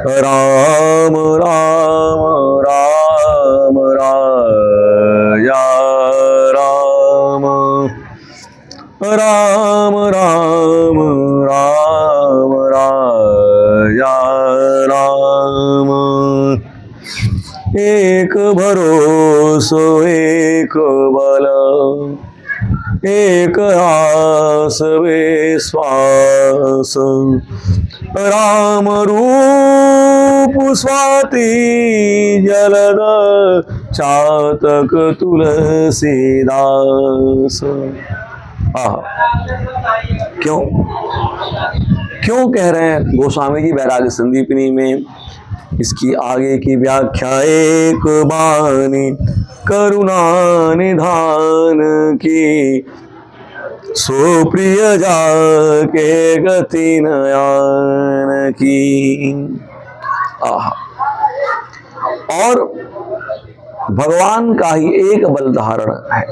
राम राम राम राया राम राम राम राम राया राम। एक भरोसो एक बल एक आस विश्वास। राम रूप स्वाति जलद चातक तुलसीदास। क्यों क्यों कह रहे हैं गोस्वामी जी वैराग्य संदीपनी में? इसकी आगे की व्याख्या एक बानी करुणा निधान की, सो प्रिय जाके गति नयन की। और भगवान का ही एक बल धारण है,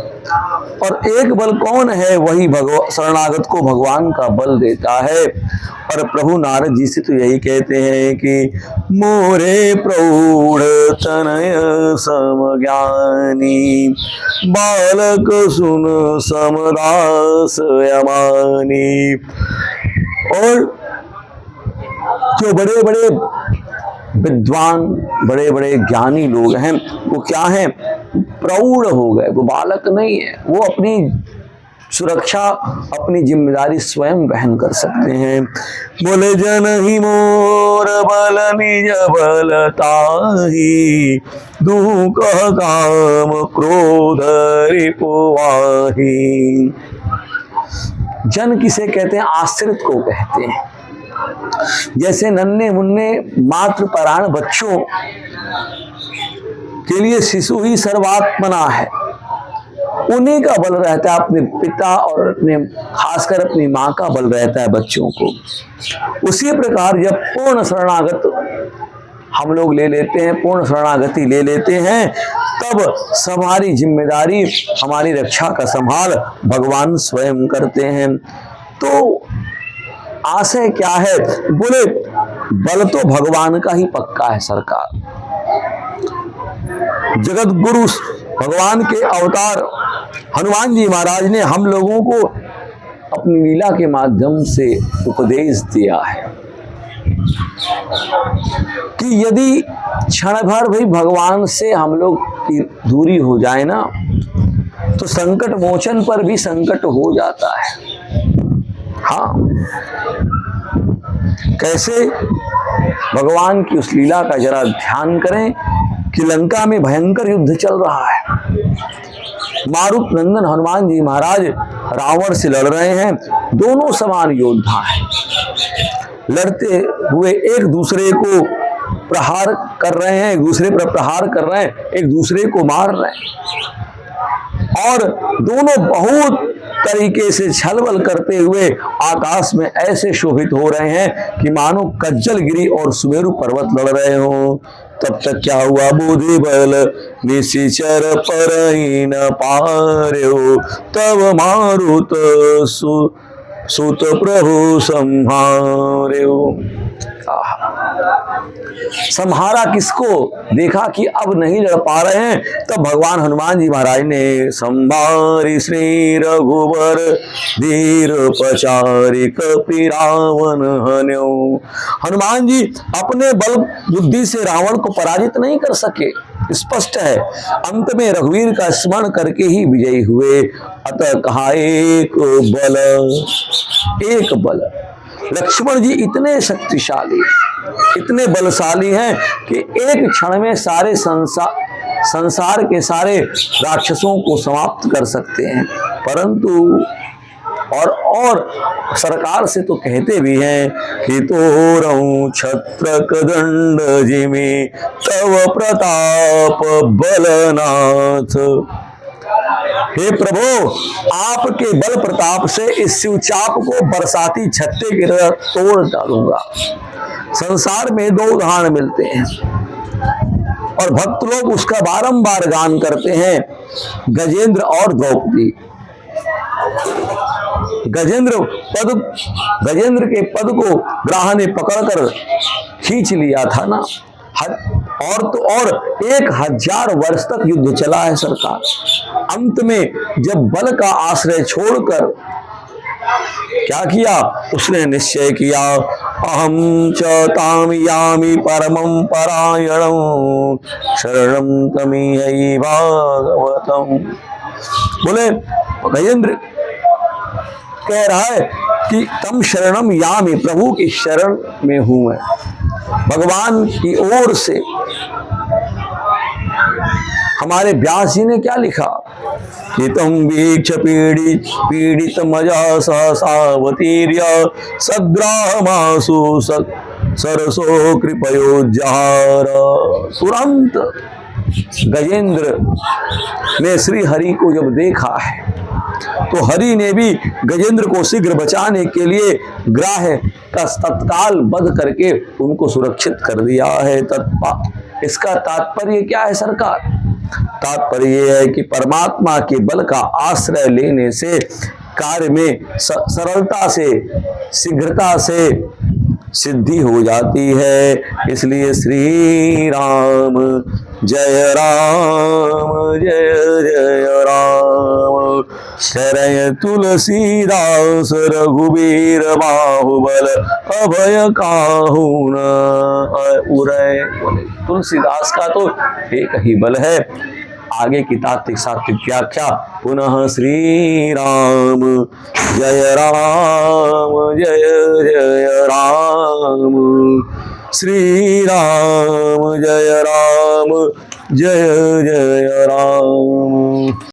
और एक बल कौन है? वही शरणागत को भगवान का बल देता है। और प्रभु नारद जी से तो यही कहते हैं कि मोरे प्रौढ़ तनय समज्ञानी, बालक सुन समदास यमानी। और जो बड़े बड़े विद्वान बड़े बड़े ज्ञानी लोग हैं वो क्या हैं? प्रौढ़ हो गए, वो बालक नहीं है। वो अपनी सुरक्षा अपनी जिम्मेदारी स्वयं वहन कर सकते हैं। बोले जन ही मोर बल निज बलताही, दुख काम क्रोध रिपुवाही। जन किसे कहते हैं? आश्रित को कहते हैं। जैसे नन्हे मुन्ने मातृपरायण बच्चों के लिए शिशु ही सर्वात्मना है, उन्हीं का बल रहता है, अपने पिता और अपने खासकर अपनी माँ का बल रहता है बच्चों को। उसी प्रकार जब पूर्ण शरणागत हम लोग ले लेते हैं, पूर्ण शरणागति ले लेते हैं, तब हमारी जिम्मेदारी, हमारी रक्षा का संभाल भगवान स्वयं करते हैं। तो आशय क्या है? बोले बल तो भगवान का ही पक्का है सरकार। जगत गुरु भगवान के अवतार हनुमान जी महाराज ने हम लोगों को अपनी लीला के माध्यम से उपदेश दिया है कि यदि क्षण भर भी भगवान से हम लोग की दूरी हो जाए ना, तो संकट मोचन पर भी संकट हो जाता है। हाँ, कैसे? भगवान की उस लीला का जरा ध्यान करें कि लंका में भयंकर युद्ध चल रहा है। मारुत नंदन हनुमान जी महाराज रावण से लड़ रहे हैं। दोनों समान योद्धा हैं, लड़ते हुए एक दूसरे को प्रहार कर रहे हैं, एक दूसरे पर प्रहार कर रहे हैं, एक दूसरे को मार रहे हैं। और दोनों बहुत तरीके से छलबल करते हुए आकाश में ऐसे शोभित हो रहे हैं कि मानो कज्जलगिरी और सुमेरु पर्वत लड़ रहे हो। तब तक क्या हुआ? बुद्धि बल निशिचर परहि न पार्यो, तब मारुत सुत प्रभु संहार्यो। संहारा किसको? देखा कि अब नहीं लड़ पा रहे हैं, तब भगवान हनुमान जी महाराज ने संभारी श्री रघुवर धीर पचारि कपि रावण हन्यो। हनुमान जी अपने बल बुद्धि से रावण को पराजित नहीं कर सके, स्पष्ट है। अंत में रघुवीर का स्मरण करके ही विजयी हुए। अतः कहा एक बल, एक बल। लक्ष्मण जी इतने शक्तिशाली, इतने बलशाली हैं कि एक क्षण में सारे संसार के सारे राक्षसों को समाप्त कर सकते हैं। परंतु और सरकार से तो कहते भी हैं कि तोरऊं छत्रक दंड जिमि तव प्रताप बलनाथ। हे प्रभु, आपके बल प्रताप से इस शिवचाप को बरसाती छत्ते की तरह तोड़ डालूंगा। संसार में दो उदाहरण मिलते हैं और भक्त लोग उसका बारंबार गान करते हैं, गजेंद्र और द्रौपदी। गजेंद्र के पद को ग्राह ने पकड़कर खींच लिया था ना। और 1000 वर्ष तक युद्ध चला है सरकार। अंत में जब बल का आश्रय छोड़कर क्या किया, उसने निश्चय किया, अहम च ताम यामि परमं परायणं शरणं तमेहि भागवतम। बोले गजेंद्र कह रहा है कि तम शरणम यामि, प्रभु की शरण में हूं मैं। भगवान की ओर से हमारे व्यास जी ने क्या लिखा कि तम वीक्ष पीड़ित मजा सहसावतीर्य सग्रामासु सरसो कृपयोज्जहार। तुरंत गजेंद्र ने श्री हरि को जब देखा है तो हरि ने भी गजेंद्र को शीघ्र बचाने के लिए ग्राह का तत्काल वध करके उनको सुरक्षित कर दिया है। इसका तात्पर्य क्या है सरकार? तात्पर्य यह है कि परमात्मा के बल का आश्रय लेने से कार्य में सरलता से, शीघ्रता से सिद्धि हो जाती है। इसलिए श्री राम जय जय राम, शरय तुलसीदास रघुबीर बाहुबल अभय काहू न उरय। तुलसीदास का तो एक ही बल है। आगे की तात्विक सात्विक व्याख्या पुनः श्री राम जय राम, श्री राम जय राम, जय जय राम।